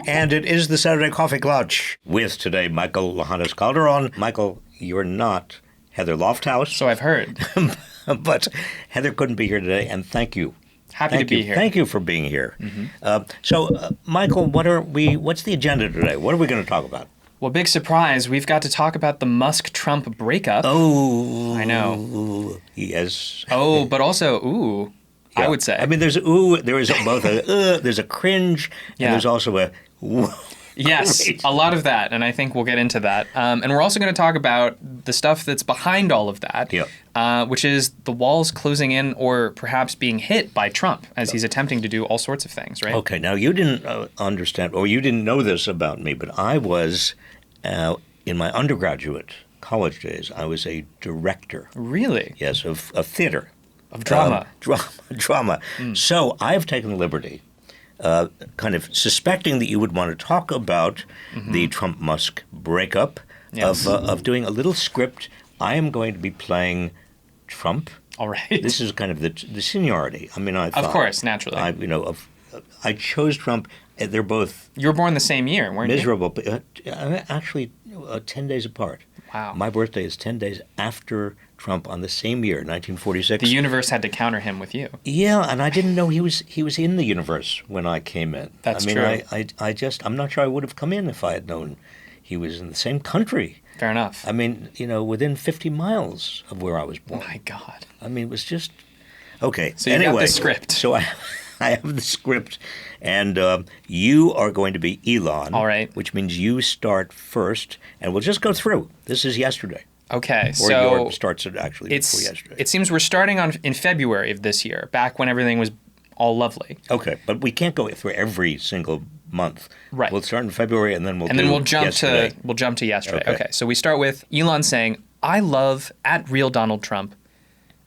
And it is the Saturday Coffee Klatch with today Michael Johannes Calderon. Michael, you're not Heather Lofthouse. So I've heard. But Heather couldn't be here today, and thank you. Happy to be here. Thank you for being here. Michael, what's the agenda today? What are we going to talk about? Well, big surprise. We've got to talk about the Musk-Trump breakup. Oh. I know. Yes. Oh, but also, ooh, yeah. I would say. I mean, there is both there's a cringe, and there's also a yes, great. A lot of that, and I think we'll get into that. And we're also going to talk about the stuff that's behind all of that, which is the walls closing in or perhaps being hit by Trump as he's attempting to do all sorts of things, right? Okay, now you didn't understand, or you didn't know this about me, but I was, in my undergraduate college days, I was a director. Really? Yes, of theater. Of drama. Drama. So I've taken the liberty, kind of suspecting that you would want to talk about the Trump-Musk breakup, of doing a little script. I am going to be playing Trump. All right. This is kind of the seniority. I mean, I thought, of course, naturally. I chose Trump. They're both. You were born the same year, weren't miserable, you? Miserable. Actually, 10 days apart. Wow. My birthday is 10 days after Trump on the same year, 1946. The universe had to counter him with you. Yeah, and I didn't know he was in the universe when I came in. That's true. I'm not sure I would have come in if I had known he was in the same country. Fair enough. I mean, within 50 miles of where I was born. My God. I mean, it was just okay. So you got the script. So I have the script, and you are going to be Elon. All right. Which means you start first, and we'll just go through. This is yesterday. Okay, or so your starts actually before yesterday. It seems we're starting in February of this year, back when everything was all lovely. Okay, but we can't go through every single month. Right. We'll start in February, and then we'll jump to yesterday. Okay, so we start with Elon saying, "I love @RealDonaldTrump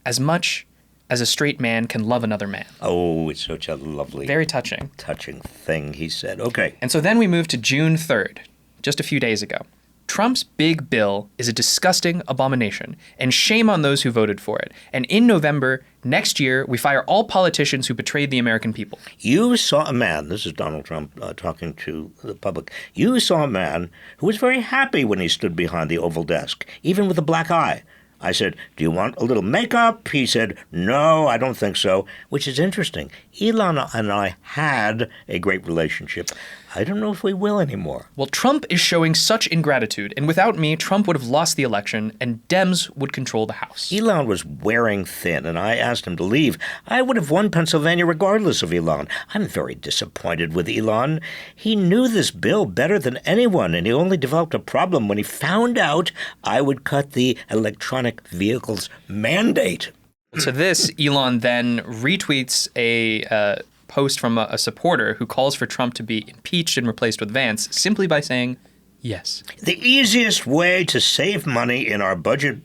as much as a straight man can love another man." Oh, it's such a lovely, very touching thing he said. Okay. And so then we move to June 3rd, just a few days ago. Trump's big bill is a disgusting abomination, and shame on those who voted for it. And in November next year, we fire all politicians who betrayed the American people. You saw a man, this is Donald Trump talking to the public, you saw a man who was very happy when he stood behind the Oval desk, even with a black eye. I said, "Do you want a little makeup?" He said, "No, I don't think so," which is interesting. Elon and I had a great relationship. I don't know if we will anymore. Well, Trump is showing such ingratitude, and without me, Trump would have lost the election, and Dems would control the House. Elon was wearing thin, and I asked him to leave. I would have won Pennsylvania regardless of Elon. I'm very disappointed with Elon. He knew this bill better than anyone, and he only developed a problem when he found out I would cut the electronic vehicles mandate. To this, Elon then retweets a post from a supporter who calls for Trump to be impeached and replaced with Vance simply by saying, yes. The easiest way to save money in our budget,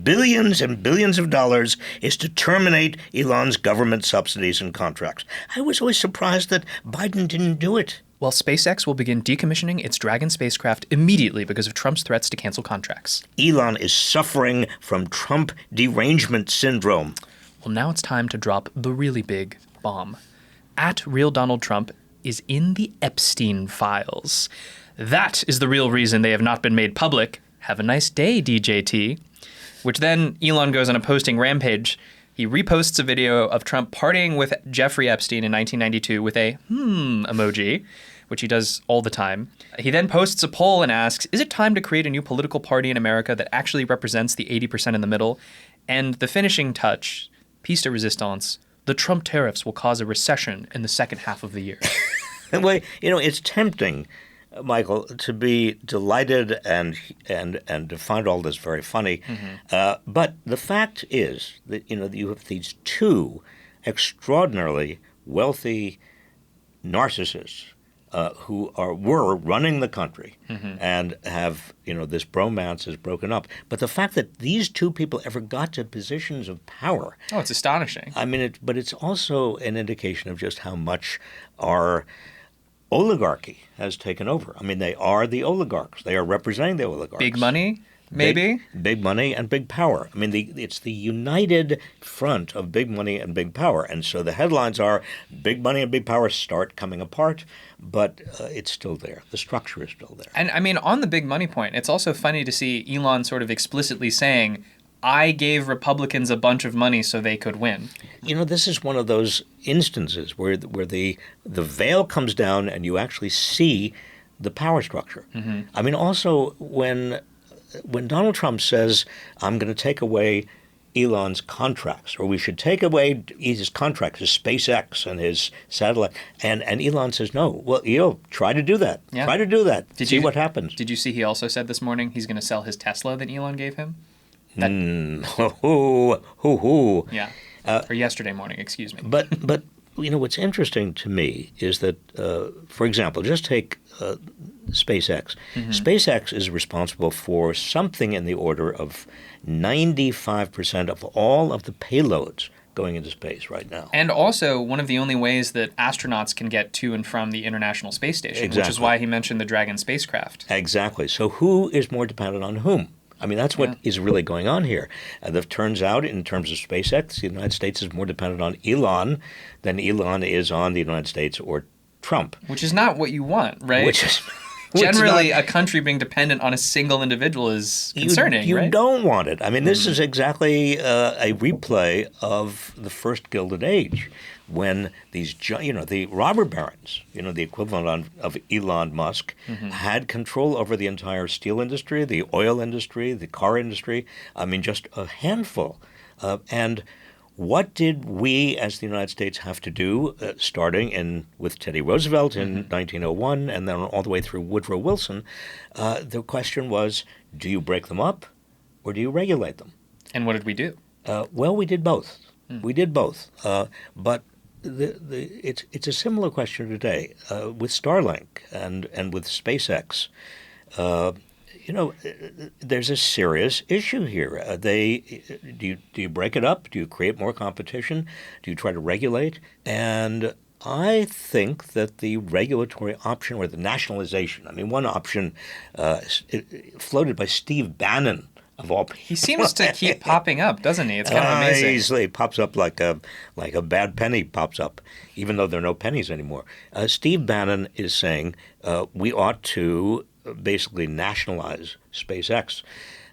billions and billions of dollars, is to terminate Elon's government subsidies and contracts. I was always surprised that Biden didn't do it. Well, SpaceX will begin decommissioning its Dragon spacecraft immediately because of Trump's threats to cancel contracts. Elon is suffering from Trump derangement syndrome. Well, now it's time to drop the really big bomb. @RealDonaldTrump is in the Epstein files. That is the real reason they have not been made public. Have a nice day, DJT. Which then Elon goes on a posting rampage. He reposts a video of Trump partying with Jeffrey Epstein in 1992 with a emoji, which he does all the time. He then posts a poll and asks, is it time to create a new political party in America that actually represents the 80% in the middle? And the finishing touch, piece de resistance, the Trump tariffs will cause a recession in the second half of the year. Well, it's tempting, Michael, to be delighted and to find all this very funny. But the fact is that, you have these two extraordinarily wealthy narcissists who were running the country and have, this bromance is broken up. But the fact that these two people ever got to positions of power. Oh, it's astonishing. I mean, but it's also an indication of just how much our oligarchy has taken over. I mean, they are the oligarchs. They are representing the oligarchs. Big money, maybe? Big money and big power. I mean, it's the united front of big money and big power. And so the headlines are big money and big power start coming apart, but it's still there. The structure is still there. And I mean, on the big money point, it's also funny to see Elon sort of explicitly saying, I gave Republicans a bunch of money so they could win. This is one of those instances where the veil comes down and you actually see the power structure. Mm-hmm. I mean, also when Donald Trump says, I'm going to take away Elon's contracts, or we should take away his contracts, his SpaceX and his satellite, and Elon says, no, well, try to do that. Yeah. Try to do that. See what happens. Did you see he also said this morning he's going to sell his Tesla that Elon gave him? Yeah. Or yesterday morning, excuse me. But what's interesting to me is that, for example, just take SpaceX. Mm-hmm. SpaceX is responsible for something in the order of 95% of all of the payloads going into space right now. And also one of the only ways that astronauts can get to and from the International Space Station, exactly. Which is why he mentioned the Dragon spacecraft. Exactly. So who is more dependent on whom? I mean, that's what is really going on here. It turns out, in terms of SpaceX, the United States is more dependent on Elon than Elon is on the United States or Trump. Which is not what you want, right? Generally, a country being dependent on a single individual is concerning, you right? Don't want it. I mean, this is exactly a replay of the first Gilded Age, when these, the robber barons, the equivalent of Elon Musk, mm-hmm. had control over the entire steel industry, the oil industry, the car industry. I mean, just a handful. And what did we as the United States have to do, starting with Teddy Roosevelt in mm-hmm. 1901 and then all the way through Woodrow Wilson? The question was, do you break them up or do you regulate them? And what did we do? Well, we did both. We did both. But it's a similar question today with Starlink and with SpaceX. There's a serious issue here. Do you break it up? Do you create more competition? Do you try to regulate? And I think that the regulatory option or the nationalization, I mean, one option floated by Steve Bannon, of all people. He seems to keep popping up, doesn't he? It's kind of amazing. Easily pops up like a bad penny pops up, even though there are no pennies anymore. Steve Bannon is saying we ought to basically nationalize SpaceX.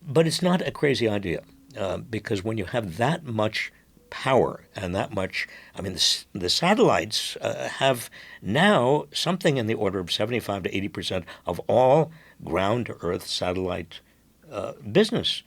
But it's not a crazy idea because when you have that much power and that much, I mean, the satellites have now something in the order of 75 to 80% of all ground-to-earth satellite business,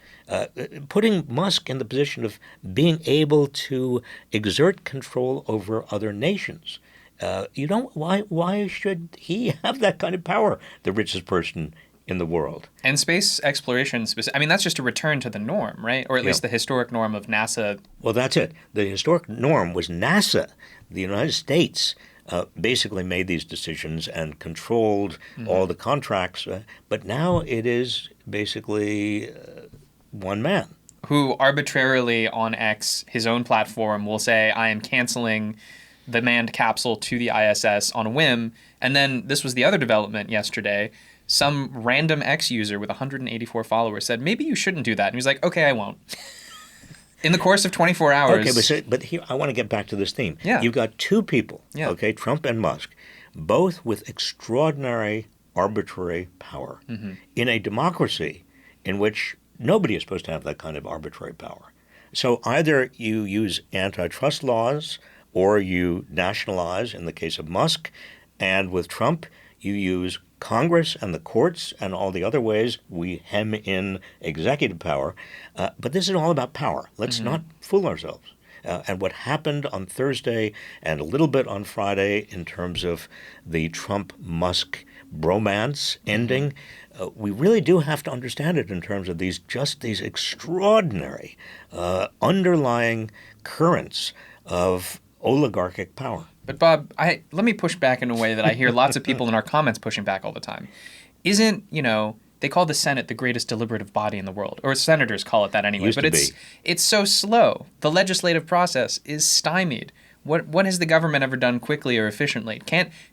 putting Musk in the position of being able to exert control over other nations. Why should he have that kind of power, the richest person in the world? And space exploration, I mean, that's just a return to the norm, right? Or at least the historic norm of NASA. Well, that's it. The historic norm was NASA. The United States basically made these decisions and controlled mm-hmm. all the contracts. But now it is basically one man. Who arbitrarily on X, his own platform, will say, I am canceling the manned capsule to the ISS on a whim. And then this was the other development yesterday. Some random X user with 184 followers said, maybe you shouldn't do that. And he was like, okay, I won't. In the course of 24 hours. Okay, but here I want to get back to this theme. Yeah. You've got two people, okay, Trump and Musk, both with extraordinary arbitrary power mm-hmm. in a democracy in which nobody is supposed to have that kind of arbitrary power. So either you use antitrust laws or you nationalize, in the case of Musk, and with Trump, you use Congress and the courts and all the other ways we hem in executive power. But this is all about power. Let's mm-hmm. not fool ourselves. And what happened on Thursday and a little bit on Friday in terms of the Trump-Musk bromance ending, we really do have to understand it in terms of these extraordinary underlying currents of oligarchic power. But Bob, let me push back in a way that I hear lots of people in our comments pushing back all the time. Isn't, they call the Senate the greatest deliberative body in the world, or senators call it that anyway. But it's so slow. The legislative process is stymied. What has the government ever done quickly or efficiently?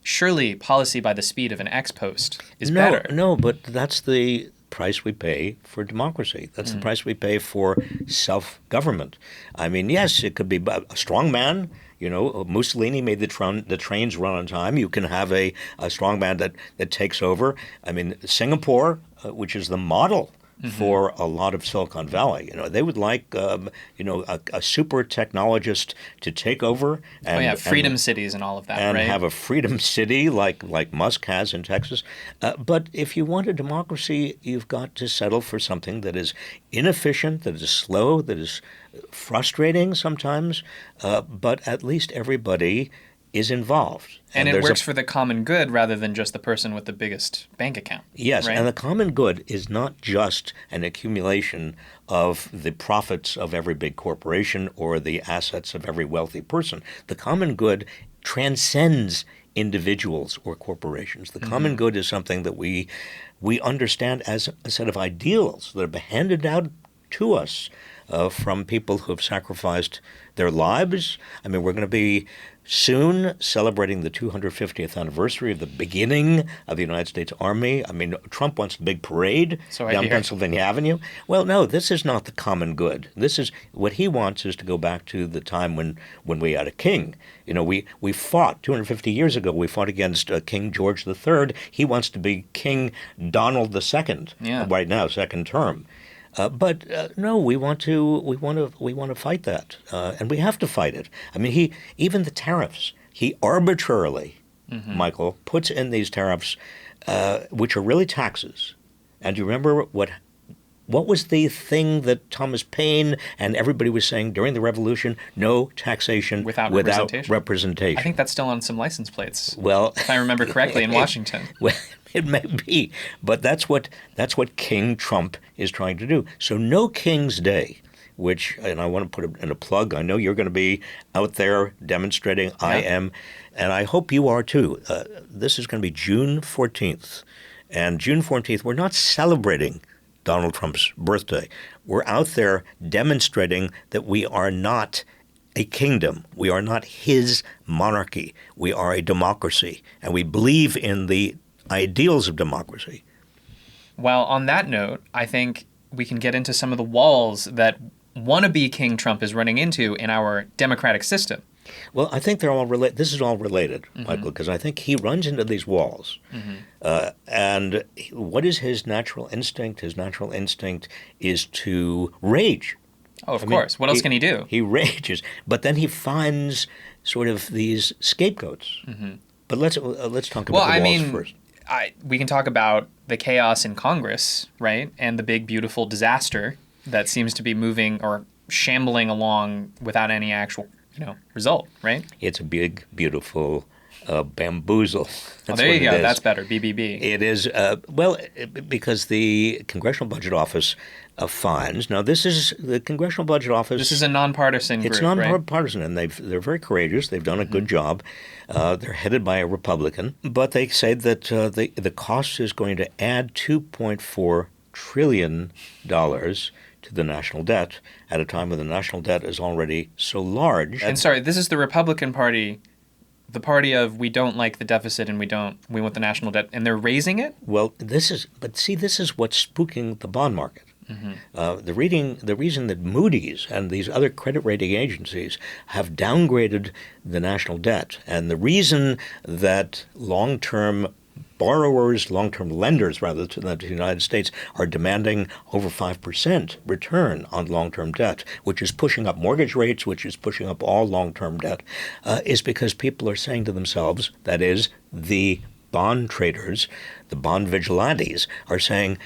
Surely policy by the speed of an X post is better. No, but that's the price we pay for democracy. That's the price we pay for self-government. I mean, yes, it could be a strong man. You know, Mussolini made the trains run on time. You can have a strong man that takes over. I mean, Singapore, which is the model for a lot of Silicon Valley. You know, they would like, a super technologist to take over. And, freedom cities and all of that, and right? have a freedom city like Musk has in Texas. But if you want a democracy, you've got to settle for something that is inefficient, that is slow, that is frustrating sometimes, but at least everybody is involved. And it works for the common good rather than just the person with the biggest bank account. Yes, right? And the common good is not just an accumulation of the profits of every big corporation or the assets of every wealthy person. The common good transcends individuals or corporations. The common good is something that we understand as a set of ideals that are handed out to us from people who have sacrificed their lives. I mean, we're going to be soon celebrating the 250th anniversary of the beginning of the United States Army. I mean, Trump wants a big parade down Pennsylvania Avenue. Well, no, this is not the common good. This is what he wants is to go back to the time when we had a king. You know, we fought 250 years ago. We fought against King George III. He wants to be King Donald II right now, second term. But no, we want to fight that, and we have to fight it. I mean, even the tariffs. He arbitrarily, Michael, puts in these tariffs, which are really taxes. And do you remember what was the thing that Thomas Paine and everybody was saying during the Revolution? No taxation without representation. I think that's still on some license plates. Well, if I remember correctly, in Washington. Well, it may be, but that's what King Trump is trying to do. So no King's Day, and I want to put in a plug. I know you're going to be out there demonstrating. Yeah. I am, and I hope you are too. This is going to be June 14th. And June 14th, we're not celebrating Donald Trump's birthday. We're out there demonstrating that we are not a kingdom. We are not his monarchy. We are a democracy, and we believe in the ideals of democracy. Well, on that note, I think we can get into some of the walls that wannabe King Trump is running into in our democratic system. Well, I think they're all related. This is all related, Michael, because I think he runs into these walls. And what is his natural instinct? His natural instinct is to rage. Oh, of course. What else can he do? He rages, but then he finds sort of these scapegoats. But let's talk about the walls first. We can talk about the chaos in Congress, right? And the big, beautiful disaster that seems to be moving or shambling along without any actual, result, right? It's a big, beautiful bamboozle. There you go. That's better. BBB. It is, because the Congressional Budget Office finds. Now, this is the Congressional Budget Office. This is a nonpartisan group, It's nonpartisan, right? And they're very courageous. They've done a good job. They're headed by a Republican. But they say that the cost is going to add $2.4 trillion to the national debt at a time when the national debt is already so large. And sorry, this is the Republican Party, the party of we don't like the deficit and we want the national debt, and they're raising it? Well, this is what's spooking the bond market. The reason that Moody's and these other credit rating agencies have downgraded the national debt, and the reason that long-term lenders rather to the United States are demanding over 5% return on long-term debt, which is pushing up mortgage rates, which is pushing up all long-term debt, is because people are saying to themselves, that is, the bond traders, the bond vigilantes, are saying,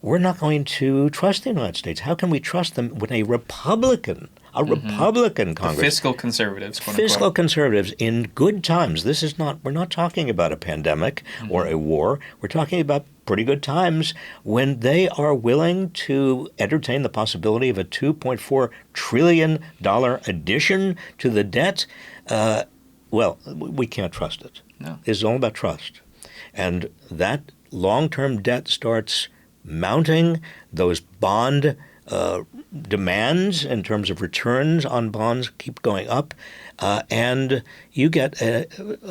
we're not going to trust the United States. How can we trust them when a Republican Congress. The fiscal conservatives, quote unquote. Fiscal conservatives in good times. We're not talking about a pandemic or a war. We're talking about pretty good times when they are willing to entertain the possibility of a $2.4 trillion addition to the debt. Well, we can't trust it. No. It's all about trust. And that long-term debt starts mounting. Those bond demands in terms of returns on bonds keep going up, and you get a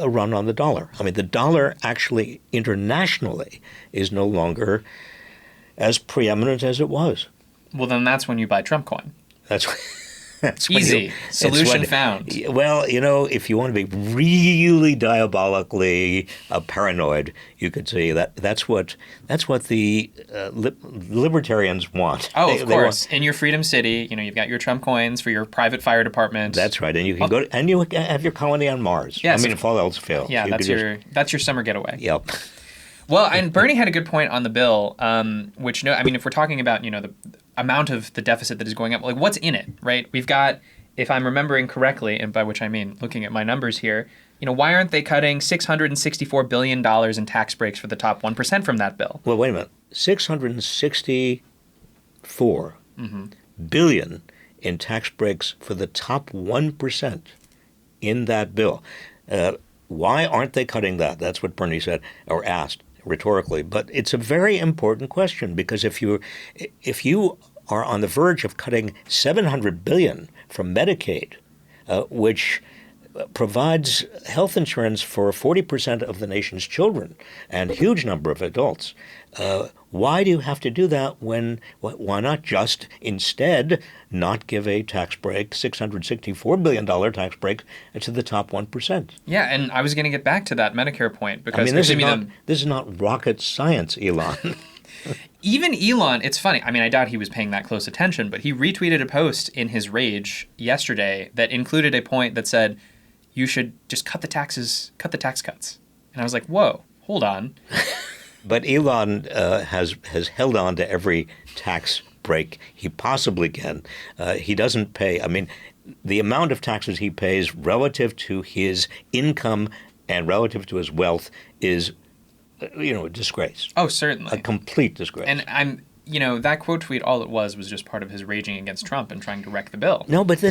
run on the dollar. I mean, the dollar actually internationally is no longer as preeminent as it was. Well, then that's when you buy Trump coin. That's that's when Easy. Solution found. Well, if you want to be really diabolically paranoid, you could say that's what the libertarians want. Oh, of course. In your Freedom City, you've got your Trump coins for your private fire department. That's right, and you can go and you have your colony on Mars. Yes. If all else fails. Yeah, that's your summer getaway. Yep. Well, and Bernie had a good point on the bill, which if we're talking about the amount of the deficit that is going up, like what's in it, right? We've got, if I'm remembering correctly, and by which I mean looking at my numbers here, why aren't they cutting $664 billion in tax breaks for the top 1% from that bill? Well, wait a minute. $664 billion in tax breaks for the top 1% in that bill. Why aren't they cutting that? That's what Bernie said or asked rhetorically. But it's a very important question because if you are on the verge of cutting $700 billion from Medicaid, which provides health insurance for 40% of the nation's children and a huge number of adults. Why do you have to do that why not just instead not give a tax break, $664 billion tax break to the top 1%? Yeah, and I was going to get back to that Medicare point because this is not rocket science, Elon. Even Elon, it's funny. I doubt he was paying that close attention, but he retweeted a post in his rage yesterday that included a point that said, you should just cut the tax cuts. And I was like, whoa, hold on. But Elon has held on to every tax break he possibly can. He doesn't pay. The amount of taxes he pays relative to his income and relative to his wealth is, a disgrace. Oh, certainly. A complete disgrace. And that quote tweet, all it was just part of his raging against Trump and trying to wreck the bill. No, but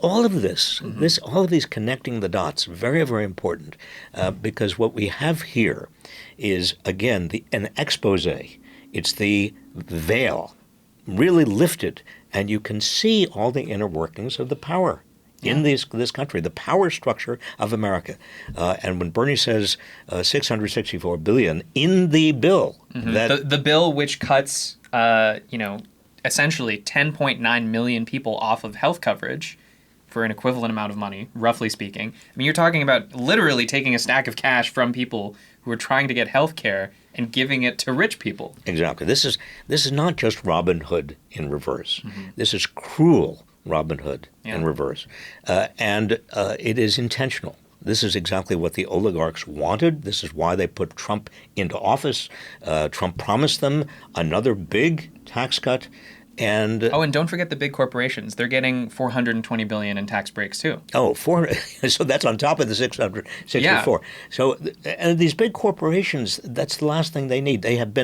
all of these connecting the dots, very, very important, because what we have here is, again, an expose. It's the veil really lifted, and you can see all the inner workings of the power in this country, the power structure of America. And when Bernie says $664 billion in the bill, the bill which cuts, essentially 10.9 million people off of health coverage for an equivalent amount of money, roughly speaking. You're talking about literally taking a stack of cash from people who are trying to get health care and giving it to rich people. Exactly. This is not just Robin Hood in reverse. This is cruel Robin Hood in reverse. And it is intentional. This is exactly what the oligarchs wanted. This is why they put Trump into office. Trump promised them another big tax cut. And don't forget the big corporations. They're getting $420 billion in tax breaks too. So that's on top of the 664. Yeah. So and these big corporations, that's the last thing they need. They have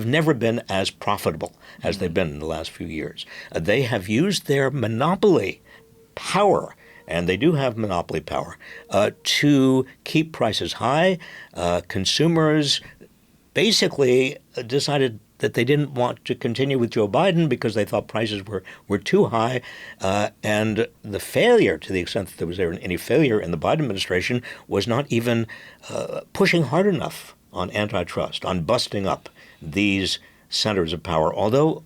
never been as profitable as they've been in the last few years. They have used their monopoly power, and they do have monopoly power, to keep prices high. Consumers basically decided that they didn't want to continue with Joe Biden because they thought prices were too high. And the failure, to the extent that there was any failure in the Biden administration, was not even pushing hard enough on antitrust, on busting up these centers of power. Although,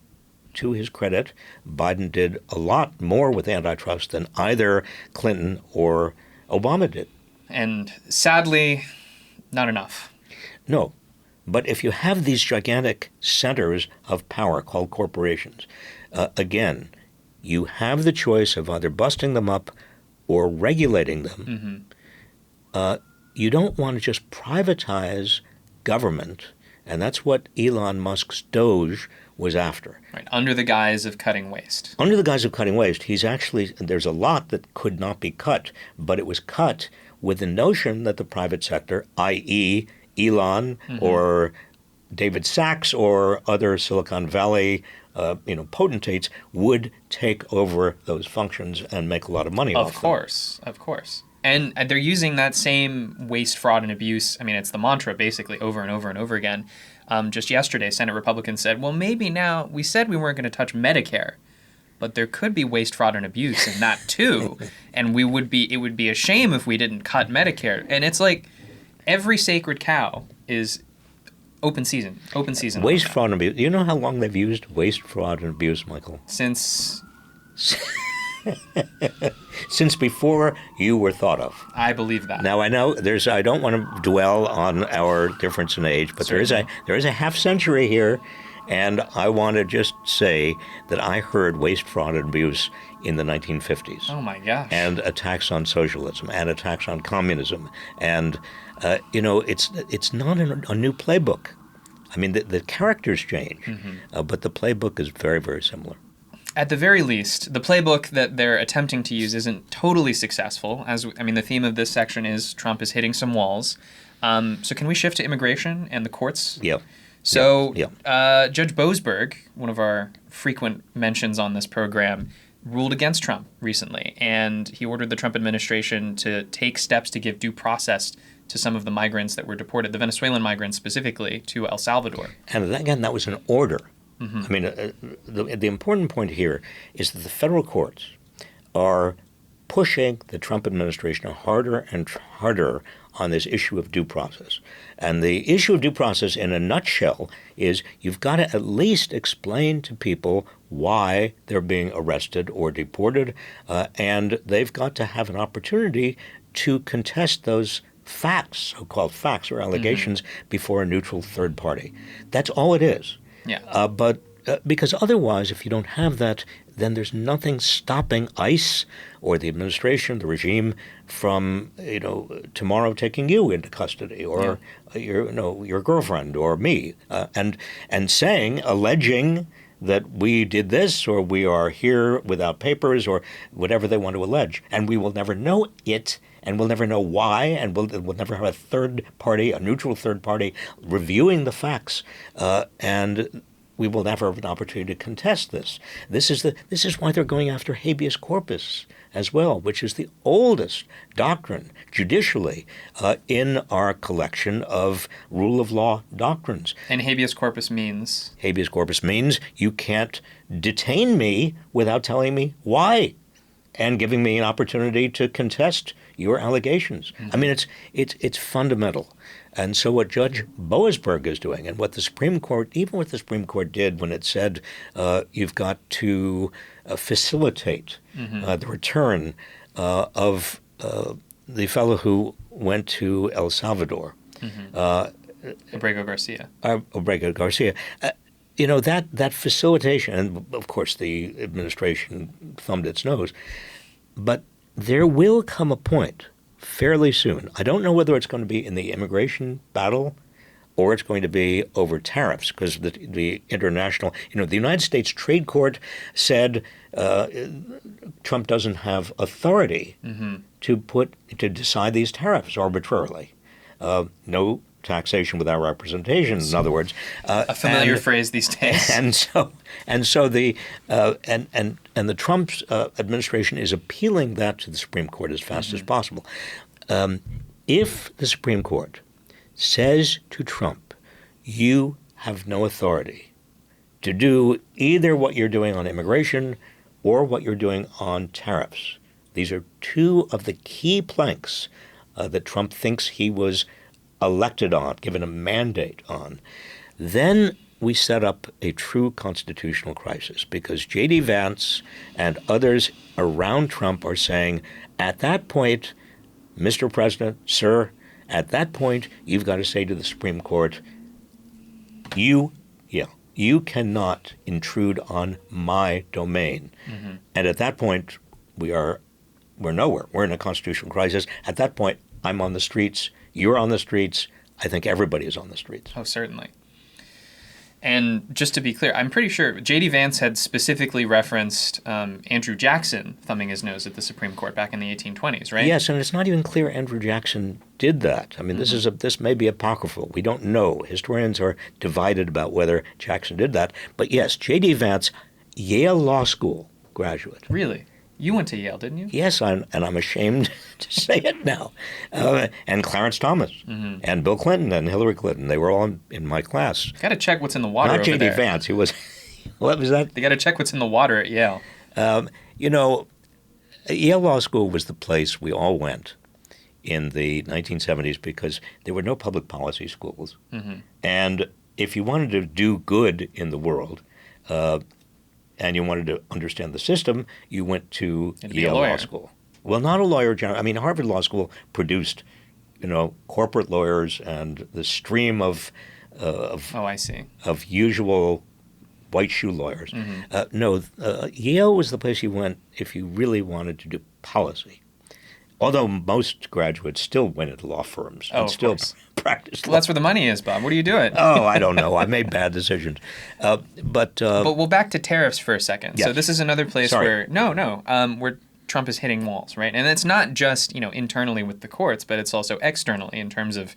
to his credit, Biden did a lot more with antitrust than either Clinton or Obama did. And sadly, not enough. No. But if you have these gigantic centers of power called corporations, again, you have the choice of either busting them up or regulating them. You don't want to just privatize government, and that's what Elon Musk's Doge was after. Right, under the guise of cutting waste. Under the guise of cutting waste, there's a lot that could not be cut, but it was cut with the notion that the private sector, i.e., Elon or David Sachs or other Silicon Valley potentates would take over those functions and make a lot of money off them. Of course. And they're using that same waste, fraud, and abuse. It's the mantra basically over and over and over again. Just yesterday, Senate Republicans said, well, maybe now we said we weren't going to touch Medicare, but there could be waste, fraud, and abuse in that too. And it would be a shame if we didn't cut Medicare. And it's like, every sacred cow is Open season. Waste, fraud, and abuse. Do you know how long they've used waste, fraud, and abuse, Michael? Since Since before you were thought of. I believe that. Now I know I don't want to dwell on our difference in age, but there is a half century here, and I want to just say that I heard waste, fraud, and abuse in the 1950s. Oh my gosh. And attacks on socialism and attacks on communism, and it's not a new playbook. I mean, the characters change, but the playbook is very, very similar. At the very least, the playbook that they're attempting to use isn't totally successful. The theme of this section is Trump is hitting some walls. So can we shift to immigration and the courts? Yeah. So Judge Boasberg, one of our frequent mentions on this program, ruled against Trump recently, and he ordered the Trump administration to take steps to give due process to some of the migrants that were deported, the Venezuelan migrants specifically, to El Salvador. And again, that was an order. I mean, the important point here is that the federal courts are pushing the Trump administration harder and harder on this issue of due process. And the issue of due process, in a nutshell, is you've got to at least explain to people why they're being arrested or deported, and they've got to have an opportunity to contest those facts, so-called facts or allegations, before a neutral third party. That's all it is. Yeah. But because otherwise, if you don't have that, then there's nothing stopping ICE or the administration, the regime, from tomorrow taking you into custody or your girlfriend or me, and alleging that we did this or we are here without papers or whatever they want to allege, and we will never know it. And we'll never know why, and we'll never have a third party, a neutral third party, reviewing the facts, and we will never have an opportunity to contest this. This is why they're going after habeas corpus as well, which is the oldest doctrine judicially in our collection of rule of law doctrines. And habeas corpus means? Habeas corpus means you can't detain me without telling me why, and giving me an opportunity to contest your allegations. I mean, it's fundamental. And so what Judge Boasberg is doing, and what the Supreme Court did when it said you've got to facilitate the return of the fellow who went to El Salvador, Obregón Garcia. Obregón Garcia. That facilitation, and of course the administration thumbed its nose, but there will come a point fairly soon. I don't know whether it's going to be in the immigration battle or it's going to be over tariffs, because the international, the United States Trade Court said Trump doesn't have authority to decide these tariffs arbitrarily. No taxation without representation, in other words. A familiar phrase these days. And so the Trump administration is appealing that to the Supreme Court as fast as possible. If the Supreme Court says to Trump, you have no authority to do either what you're doing on immigration or what you're doing on tariffs, these are two of the key planks that Trump thinks he was elected on, given a mandate on, then we set up a true constitutional crisis, because JD Vance and others around Trump are saying, at that point, Mr. President, sir, at that point, you've got to say to the Supreme Court, you cannot intrude on my domain. And at that point, we're nowhere. We're in a constitutional crisis. At that point, I'm on the streets. You're on the streets. I think everybody is on the streets. Oh, certainly. And just to be clear, I'm pretty sure JD Vance had specifically referenced Andrew Jackson thumbing his nose at the Supreme Court back in the 1820s, right? Yes, and it's not even clear Andrew Jackson did that. I mean, this may be apocryphal. We don't know. Historians are divided about whether Jackson did that. But yes, JD Vance, Yale Law School graduate. Really? You went to Yale, didn't you? Yes, and I'm ashamed to say it now. And Clarence Thomas, and Bill Clinton, and Hillary Clinton, they were all in my class. Got to check what's in the water Not over JD there. Vance, who was, what was that? They got to check what's in the water at Yale. Yale Law School was the place we all went in the 1970s because there were no public policy schools. And if you wanted to do good in the world and you wanted to understand the system, you went to Yale Law School. Well, not a lawyer generally. I mean, Harvard Law School produced, corporate lawyers and the stream of I see. Of usual white shoe lawyers. Yale was the place you went if you really wanted to do policy. Although most graduates still went into law firms and still practiced law. Well, that's where the money is, Bob. What are you doing? Oh, I don't know. I made bad decisions. But we'll back to tariffs for a second. Yes. So this is another place where where Trump is hitting walls, right? And it's not just internally with the courts, but it's also externally in terms of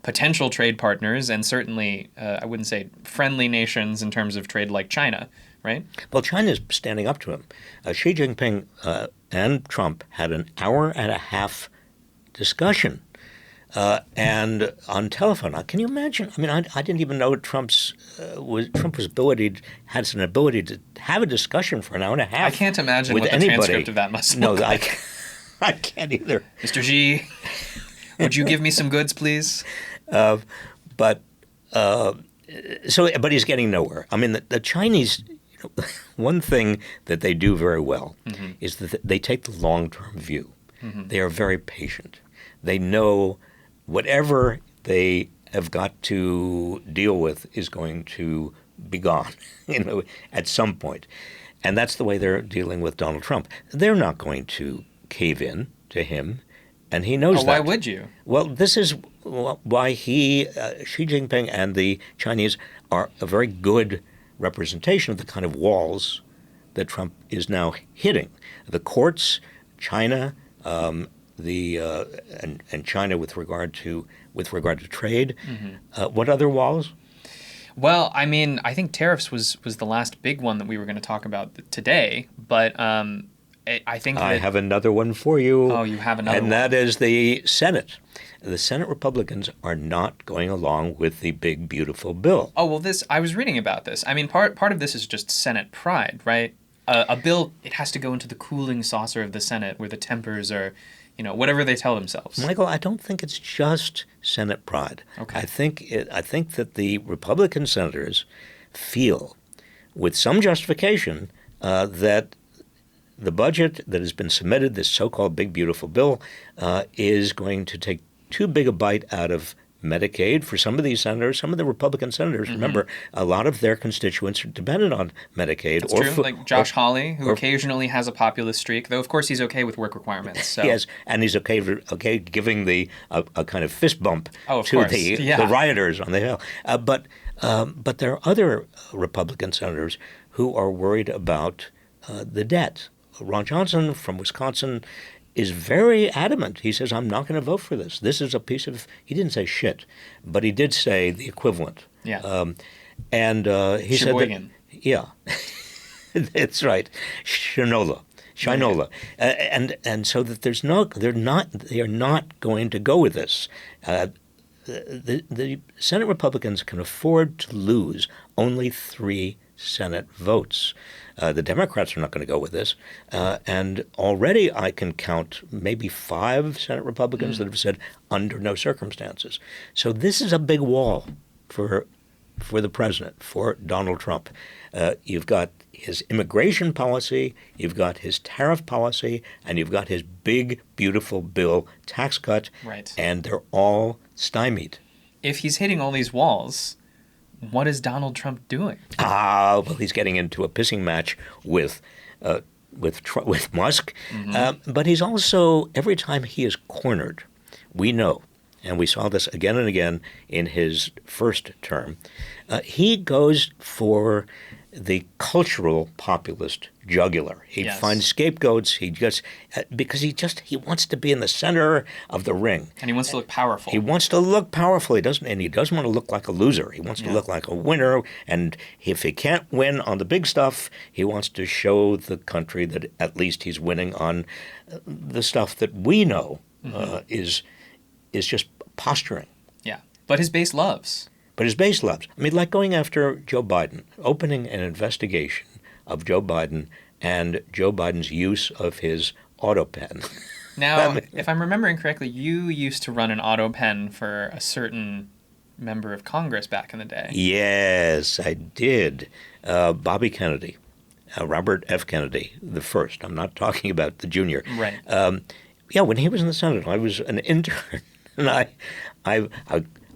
potential trade partners and certainly I wouldn't say friendly nations in terms of trade like China, right? Well, China's standing up to him. Xi Jinping and Trump had an hour and a half discussion and on telephone. Now, can you imagine? I mean, I didn't even know Trump was has an ability to have a discussion for an hour and a half. I can't imagine with what the anybody. Transcript of that must look like. I can't either. Mr. Xi, would you give me some goods, please? But he's getting nowhere. I mean, the Chinese, one thing that they do very well is that they take the long-term view. They are very patient. They know whatever they have got to deal with is going to be gone, at some point. And that's the way they're dealing with Donald Trump. They're not going to cave in to him, and he knows that. Why would you? Well, this is why Xi Jinping and the Chinese are a very good representation of the kind of walls that Trump is now hitting. The courts, China, and China with regard to trade. What other walls? Well, I mean, I think tariffs was the last big one that we were going to talk about today, but I think I have another one for you. Oh, you have another one. And that is the Senate. The Senate Republicans are not going along with the big, beautiful bill. Oh, well, I was reading about this. I mean, part of this is just Senate pride, right? A bill, it has to go into the cooling saucer of the Senate where the tempers are, whatever they tell themselves. Michael, I don't think it's just Senate pride. Okay. I think that the Republican senators feel, with some justification, that the budget that has been submitted, this so-called big, beautiful bill, is going to take too big a bite out of Medicaid for some of these senators. Some of the Republican senators, remember, a lot of their constituents are dependent on Medicaid. That's true. Like Josh Hawley, who occasionally has a populist streak, though of course he's okay with work requirements. So. Yes, and he's okay giving a kind of fist bump to the rioters on the Hill. But there are other Republican senators who are worried about the debt. Ron Johnson from Wisconsin is very adamant. He says, I'm not going to vote for this. This is a piece of, he didn't say shit, but he did say the equivalent. Yeah. He said that, yeah, that's right. Shinola. And so that they are not going to go with this. The Senate Republicans can afford to lose only 3 Senate votes. The Democrats are not going to go with this. And already I can count maybe 5 Senate Republicans that have said under no circumstances. So this is a big wall for the president, for Donald Trump. You've got his immigration policy, you've got his tariff policy, and you've got his big, beautiful bill tax cut. Right. And they're all stymied. If he's hitting all these walls, what is Donald Trump doing? Well, he's getting into a pissing match with Musk. But he's also, every time he is cornered, we know, and we saw this again and again in his first term, he goes for the cultural populist jugular. He finds scapegoats. Because he wants to be in the center of the ring. And he wants to look powerful. He wants to look powerful. He doesn't want to look like a loser. He wants to look like a winner. And if he can't win on the big stuff, he wants to show the country that at least he's winning on the stuff that we know is just posturing. Yeah, but his base loves. I mean, like going after Joe Biden, opening an investigation of Joe Biden and Joe Biden's use of his auto pen. Now, If I'm remembering correctly, you used to run an auto pen for a certain member of Congress back in the day. Yes, I did. Bobby Kennedy, Robert F. Kennedy, the first. I'm not talking about the junior. Right. Yeah, when he was in the Senate, I was an intern, and I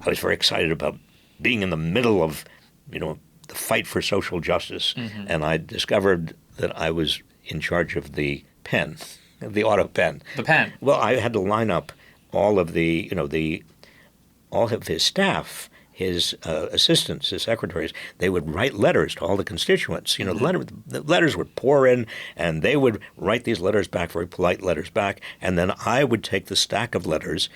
was very excited about being in the middle of, the fight for social justice, and I discovered that I was in charge of the pen, the auto pen. The pen. Well, I had to line up all of all of his staff, his assistants, his secretaries. They would write letters to all the constituents. The letters would pour in, and they would write these letters back, very polite letters back, and then I would take the stack of letters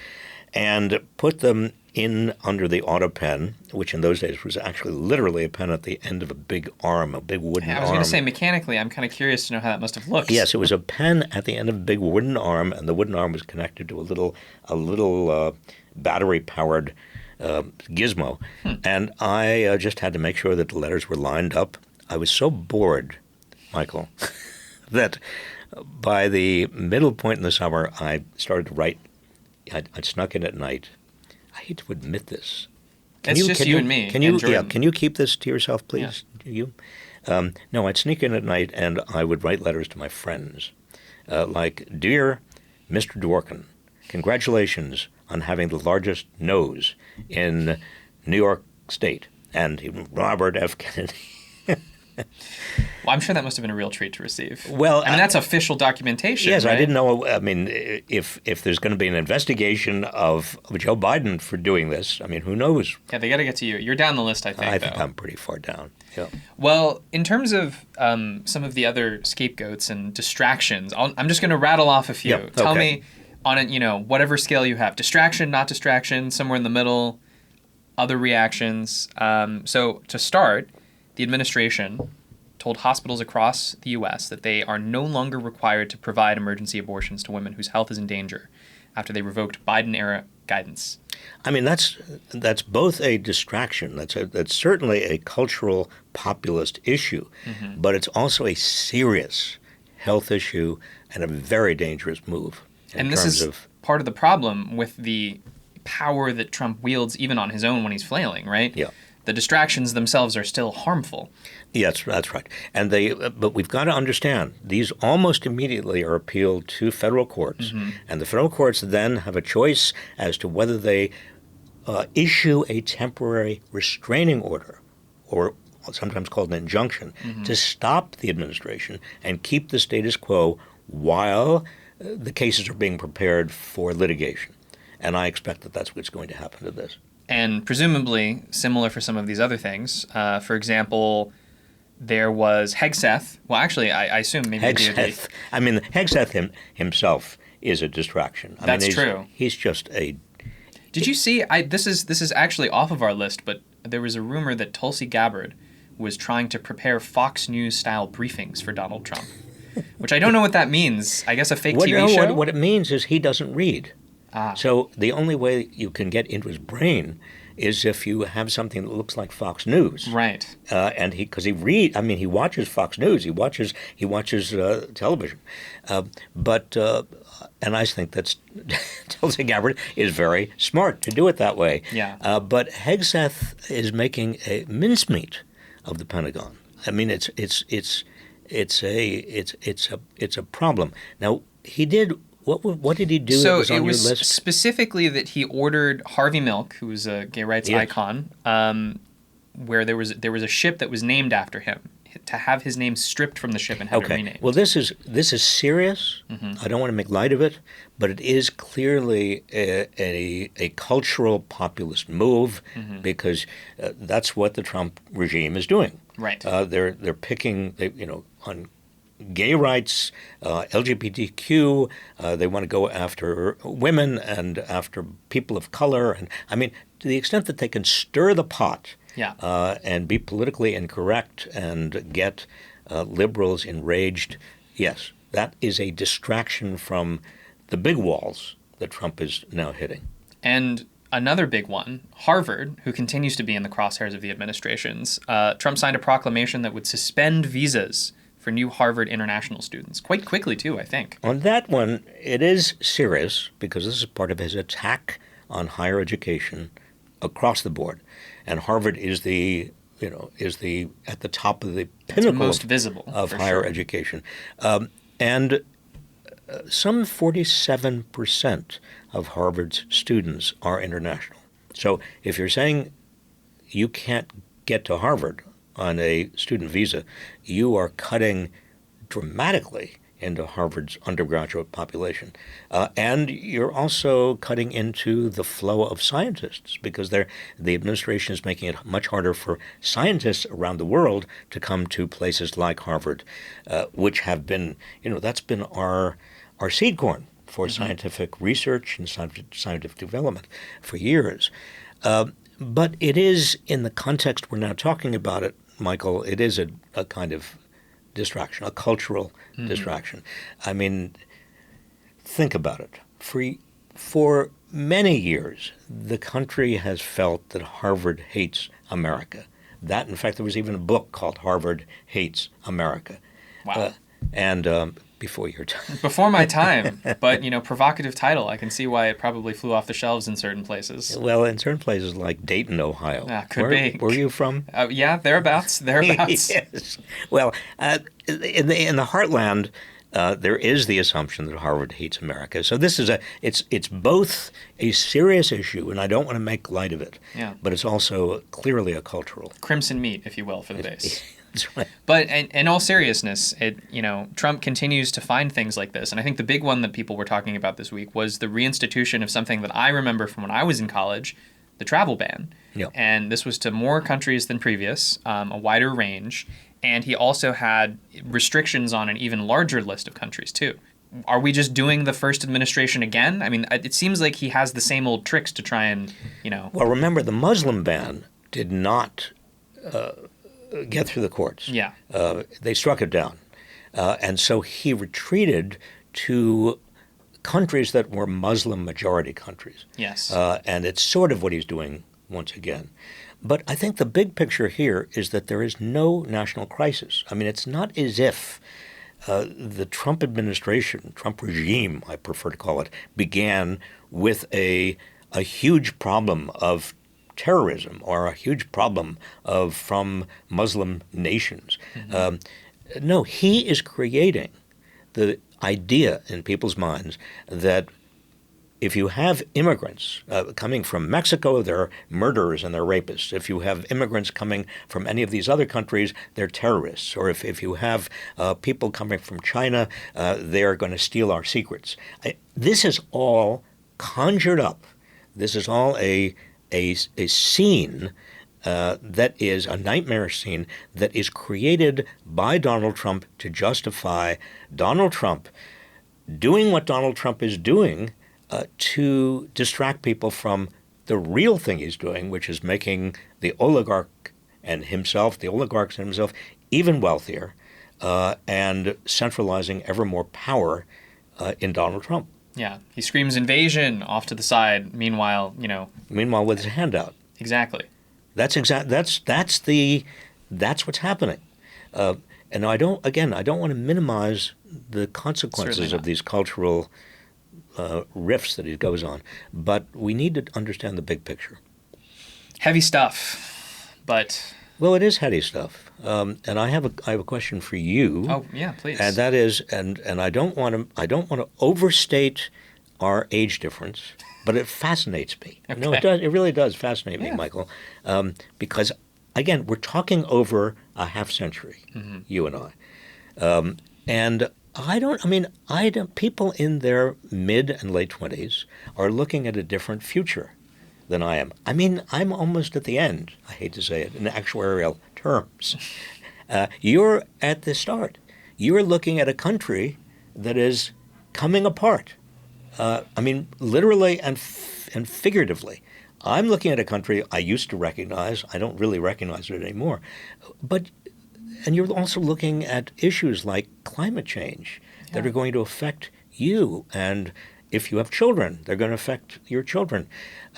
and put them in under the auto pen, which in those days was actually literally a pen at the end of a big arm, a big wooden arm. I was going to say, mechanically, I'm kind of curious to know how that must have looked. Yes, it was a pen at the end of a big wooden arm, and the wooden arm was connected to a little battery-powered gizmo. And I just had to make sure that the letters were lined up. I was so bored, Michael, that by the middle point in the summer, I started to write. I'd snuck in at night. I hate to admit this. It's just you and me. Can you keep this to yourself, please? Yeah. You? No, I'd sneak in at night and I would write letters to my friends, like, "Dear Mr. Dworkin, congratulations on having the largest nose in New York State," and Robert F. Kennedy. Well, I'm sure that must have been a real treat to receive. Well, I mean, that's official documentation. Yes, right? I didn't know. I mean, if there's going to be an investigation of Joe Biden for doing this, I mean, who knows? Yeah, they got to get to you. You're down the list, I think. I think I'm pretty far down. Yeah. Well, in terms of some of the other scapegoats and distractions, I'm just going to rattle off a few. Yeah, Tell okay. me on whatever scale you have: distraction, not distraction, somewhere in the middle, other reactions. So to start, the administration told hospitals across the U.S. that they are no longer required to provide emergency abortions to women whose health is in danger after they revoked Biden-era guidance. I mean, that's both a distraction. That's certainly a cultural populist issue, but it's also a serious health issue and a very dangerous move. And this is part of the problem with the power that Trump wields even on his own when he's flailing, right? Yeah. The distractions themselves are still harmful. Yes, that's right. And but we've got to understand, these almost immediately are appealed to federal courts, and the federal courts then have a choice as to whether they issue a temporary restraining order, or sometimes called an injunction, to stop the administration and keep the status quo while the cases are being prepared for litigation. And I expect that that's what's going to happen to this. And presumably similar for some of these other things. For example, there was Hegseth. Well, actually, I assume maybe Hegseth. I mean, Hegseth himself is a distraction. That's true. He's just a... Did you see? This is actually off of our list, but there was a rumor that Tulsi Gabbard was trying to prepare Fox News-style briefings for Donald Trump, which I don't know what that means. I guess a fake TV show? What it means is he doesn't read. Ah. So the only way you can get into his brain is if you have something that looks like Fox News, right? And he watches Fox News, he watches television, and I think that's Tulsi Gabbard is very smart to do it that way. Yeah. But Hegseth is making a mincemeat of the Pentagon. I mean, it's a problem. Now he did. What did he do that was on your list? So it was specifically that he ordered Harvey Milk, who was a gay rights icon, where there was a ship that was named after him, to have his name stripped from the ship and have it renamed. Well, this is serious. I don't want to make light of it, but it is clearly a cultural populist move because that's what the Trump regime is doing. Right. They're picking on gay rights, LGBTQ. They want to go after women and after people of color. And I mean, to the extent that they can stir the pot and be politically incorrect and get liberals enraged, yes, that is a distraction from the big walls that Trump is now hitting. And another big one, Harvard, who continues to be in the crosshairs of the administrations, Trump signed a proclamation that would suspend visas for new Harvard international students. Quite quickly, too, I think. On that one, it is serious because this is part of his attack on higher education across the board. And Harvard is at the top of the pinnacle most visible, of higher education. And some 47% of Harvard's students are international. So if you're saying you can't get to Harvard on a student visa, you are cutting dramatically into Harvard's undergraduate population. And you're also cutting into the flow of scientists because the administration is making it much harder for scientists around the world to come to places like Harvard, which have been, that's been our seed corn for scientific research and scientific development for years. But it is, in the context we're now talking about it, Michael, it is a kind of distraction, a cultural distraction. I mean, think about it. For many years, the country has felt that Harvard hates America. In fact, there was even a book called Harvard Hates America. Wow. Before your time. Before my time, but provocative title. I can see why it probably flew off the shelves in certain places. Well, in certain places like Dayton, Ohio. Could be. Where are you from? Yeah, thereabouts. Yes. Well, in the heartland, there is the assumption that Harvard hates America. So this is it's both a serious issue, and I don't want to make light of it. Yeah. But it's also clearly a cultural crimson meat, if you will, for the base. That's right. But in all seriousness, Trump continues to find things like this. And I think the big one that people were talking about this week was the reinstitution of something that I remember from when I was in college, the travel ban. Yep. And this was to more countries than previous, a wider range. And he also had restrictions on an even larger list of countries, too. Are we just doing the first administration again? I mean, it seems like he has the same old tricks to try and, Well, remember, the Muslim ban did not get through the courts. Yeah. They struck it down. And so he retreated to countries that were Muslim majority countries. Yes. And it's sort of what he's doing once again. But I think the big picture here is that there is no national crisis. I mean, it's not as if the Trump administration, Trump regime, I prefer to call it, began with a huge problem of terrorism or a huge problem from Muslim nations. No, he is creating the idea in people's minds that if you have immigrants coming from Mexico, they're murderers and they're rapists. If you have immigrants coming from any of these other countries, they're terrorists. Or if you have people coming from China, they're going to steal our secrets. This is all conjured up. This is all a scene that is a nightmarish scene that is created by Donald Trump to justify Donald Trump doing what Donald Trump is doing to distract people from the real thing he's doing, which is making the oligarchs and himself even wealthier and centralizing ever more power in Donald Trump. Yeah, he screams invasion off to the side. Meanwhile, Meanwhile, with his hand out. Exactly. That's what's happening. And I don't want to minimize the consequences of these cultural riffs that he goes on, but we need to understand the big picture. Heavy stuff, but well, it is heady stuff. And I have a question for you. Oh yeah, please. And that is, and I don't want to overstate our age difference, but it fascinates me. Okay. No, it does. It really does fascinate me, Michael, because again, we're talking over a half century, you and I, and people in their mid and late 20s are looking at a different future than I am. I mean, I'm almost at the end, I hate to say it, in actuarial terms. You're at the start. You're looking at a country that is coming apart. Literally and figuratively. I'm looking at a country I used to recognize. I don't really recognize it anymore. And you're also looking at issues like climate change that are going to affect you. And if you have children, they're going to affect your children.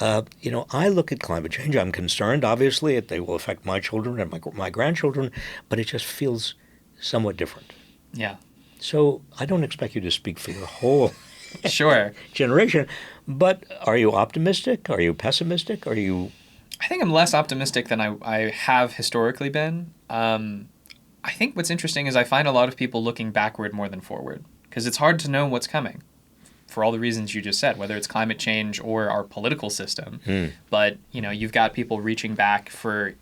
I look at climate change. I'm concerned, obviously, that they will affect my children and my grandchildren, but it just feels somewhat different. Yeah. So I don't expect you to speak for your whole Sure. generation, but are you optimistic? Are you pessimistic? Are you... I think I'm less optimistic than I have historically been. I think what's interesting is I find a lot of people looking backward more than forward because it's hard to know what's coming for all the reasons you just said, whether it's climate change or our political system. But, you've got people reaching back for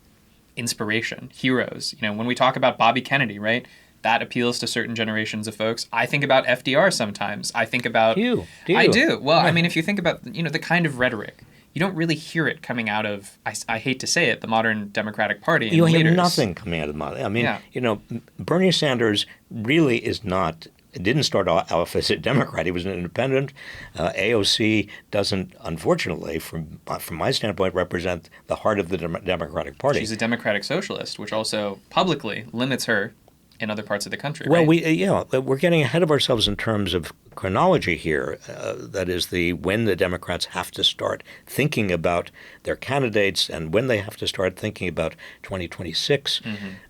inspiration, heroes. When we talk about Bobby Kennedy, right? That appeals to certain generations of folks. I think about FDR sometimes. I think about... Do you? I do. Well, I mean, if you think about, the kind of rhetoric, you don't really hear it coming out of, I hate to say it, the modern Democratic Party and You leaders. hear nothing coming out of the model. I mean, Yeah. Bernie Sanders really is not... didn't start off as a Democrat. He was an independent. AOC doesn't, unfortunately, from my standpoint, represent the heart of the Democratic Party. She's a democratic socialist, which also publicly limits her in other parts of the country, Well, right? we're getting ahead of ourselves in terms of chronology here. That is when the Democrats have to start thinking about their candidates and when they have to start thinking about 2026.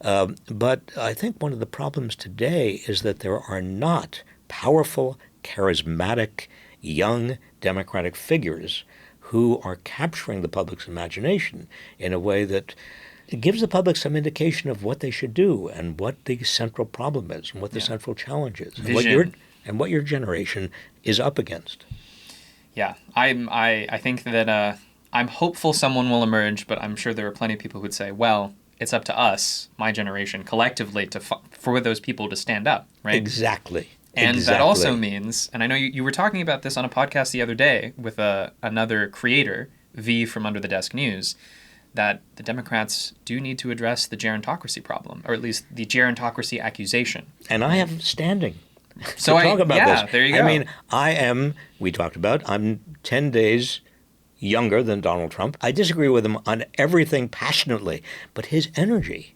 But I think one of the problems today is that there are not powerful, charismatic, young Democratic figures who are capturing the public's imagination in a way that it gives the public some indication of what they should do and what the central problem is and what the central challenge is and what your generation is up against. Yeah, I think that I'm hopeful someone will emerge, but I'm sure there are plenty of people who would say, well, it's up to us, my generation, collectively, for those people to stand up, right? Exactly. And that also means, and I know you were talking about this on a podcast the other day with another creator, V from Under the Desk News, that the Democrats do need to address the gerontocracy problem, or at least the gerontocracy accusation. And I have standing to talk about this. Yeah, there you go. I mean, I'm 10 days younger than Donald Trump. I disagree with him on everything passionately, but his energy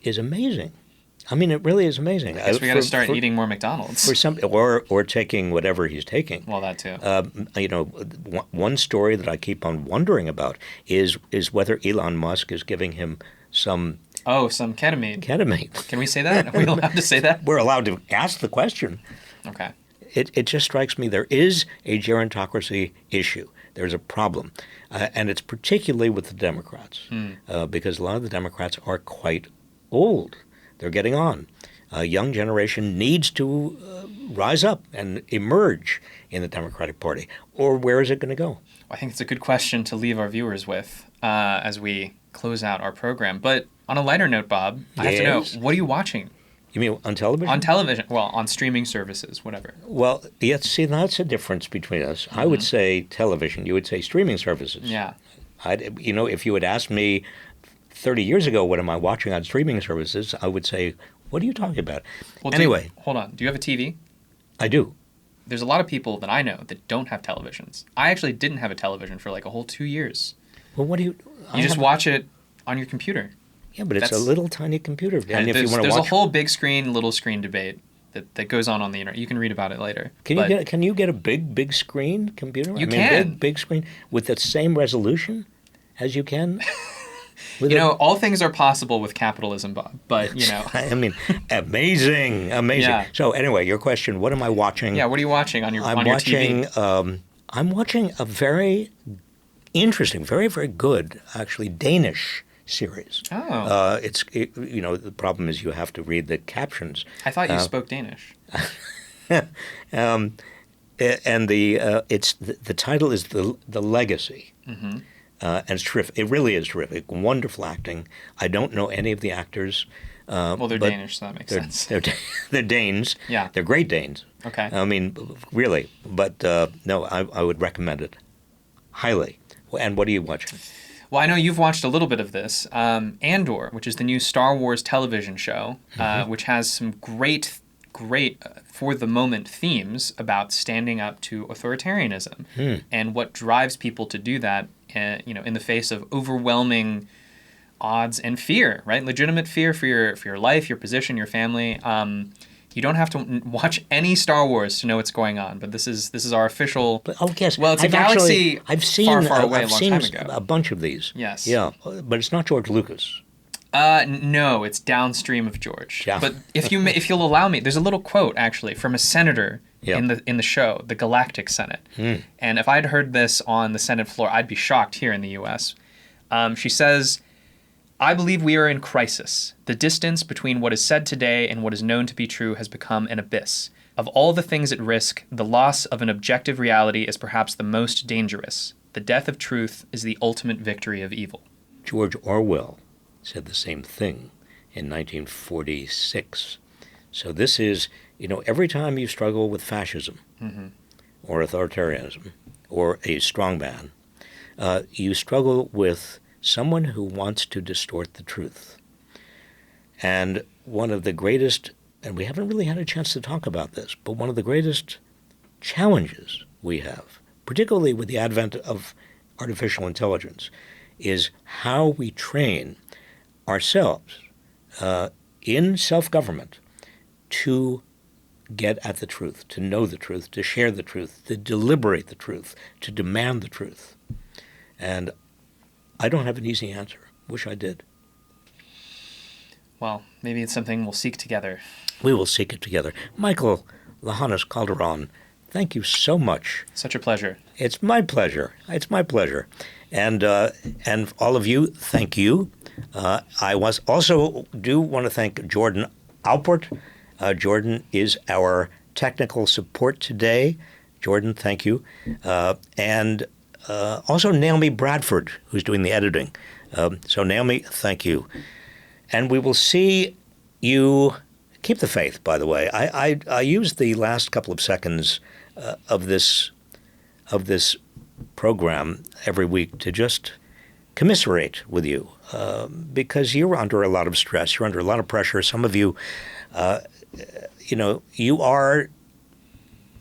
is amazing. I mean, it really is amazing. I guess we got to start eating more McDonald's. Or taking whatever he's taking. Well, that too. One story that I keep on wondering about is whether Elon Musk is giving him some... Oh, some ketamine. Ketamine. Can we say that? Are we allowed to say that? We're allowed to ask the question. Okay. It just strikes me there is a gerontocracy issue. There's a problem. And it's particularly with the Democrats because a lot of the Democrats are quite old. They're getting on. A young generation needs to rise up and emerge in the Democratic Party. Or where is it going to go? I think it's a good question to leave our viewers with as we close out our program. But on a lighter note, Bob, I have to know, what are you watching? You mean on television? On television. Well, on streaming services, whatever. Well, see, that's a difference between us. I would say television. You would say streaming services. Yeah. If you had asked me 30 years ago, what am I watching on streaming services, I would say, what are you talking about? Well, anyway. Hold on. Do you have a TV? I do. There's a lot of people that I know that don't have televisions. I actually didn't have a television for like a whole 2 years. Well, what do you... You just watch it on your computer. Yeah, but it's a little tiny computer. And if you want to there's watch... a whole big screen, little screen debate that goes on the internet. You can read about it later. Can you get a big screen computer? You can. Big screen with the same resolution as you can... all things are possible with capitalism, Bob, but, I mean, amazing. Yeah. So anyway, your question, what am I watching? Yeah, what are you watching on your TV? I'm watching a very interesting, very, very good, actually, Danish series. Oh. The problem is you have to read the captions. I thought you spoke Danish. And the title is The Legacy. Mm-hmm. And it's terrific. It really is terrific. Wonderful acting. I don't know any of the actors. Well, they're Danish, so that makes sense. They're Danes. Yeah. They're great Danes. Okay. I mean, really. But no, I would recommend it highly. And what are you watching? Well, I know you've watched a little bit of this. Andor, which is the new Star Wars television show, which has some great for the moment themes about standing up to authoritarianism and what drives people to do that. In the face of overwhelming odds and fear, right? Legitimate fear for your life, your position, your family. You don't have to watch any Star Wars to know what's going on, but this is our official. Yes. Well, it's a galaxy I've seen far away, a long time ago. A bunch of these. Yes. Yeah, but it's not George Lucas. No, it's downstream of George. Yeah. But if you'll allow me, there's a little quote actually from a senator in the show, the Galactic Senate. And if I'd heard this on the Senate floor, I'd be shocked here in the U.S. She says, "I believe we are in crisis. The distance between what is said today and what is known to be true has become an abyss. Of all the things at risk, the loss of an objective reality is perhaps the most dangerous. The death of truth is the ultimate victory of evil." George Orwell said the same thing in 1946. So this is, every time you struggle with fascism or authoritarianism or a strongman, you struggle with someone who wants to distort the truth. And one of the greatest, and we haven't really had a chance to talk about this, but one of the greatest challenges we have, particularly with the advent of artificial intelligence, is how we train ourselves in self-government to get at the truth, to know the truth, to share the truth, to deliberate the truth, to demand the truth. And I don't have an easy answer. Wish I did. Well, maybe it's something we'll seek together. We will seek it together. Michael Lahanas Calderon, thank you so much. Such a pleasure. It's my pleasure. It's my pleasure. And all of you, thank you. I also do want to thank Jordan Alpert. Jordan is our technical support today. Jordan, thank you. And also Naomi Bradford, who's doing the editing. So Naomi, thank you. And we will see you. Keep the faith, by the way. I used the last couple of seconds of this program every week to just commiserate with you because you're under a lot of stress. You're under a lot of pressure. Some of you, you are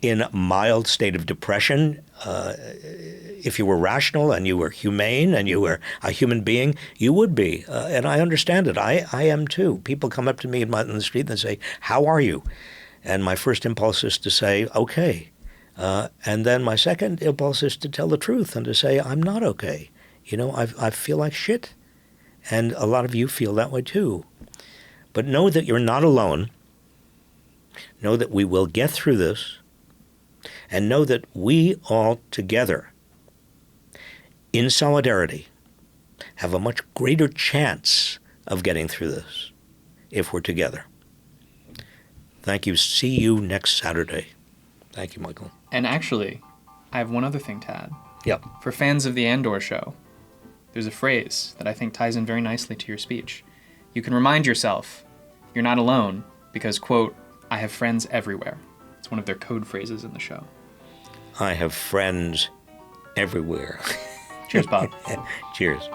in a mild state of depression. If you were rational and you were humane and you were a human being, you would be. And I understand it. I am too. People come up to me in the street and say, "How are you?" And my first impulse is to say, "Okay." And then my second impulse is to tell the truth and to say, "I'm not okay. I feel like shit." And a lot of you feel that way too. But know that you're not alone. Know that we will get through this. And know that we all together, in solidarity, have a much greater chance of getting through this if we're together. Thank you. See you next Saturday. Thank you, Michael. And actually, I have one other thing to add. Yep. For fans of the Andor show, there's a phrase that I think ties in very nicely to your speech. You can remind yourself you're not alone because, quote, "I have friends everywhere." It's one of their code phrases in the show. I have friends everywhere. Cheers, Bob. Cheers.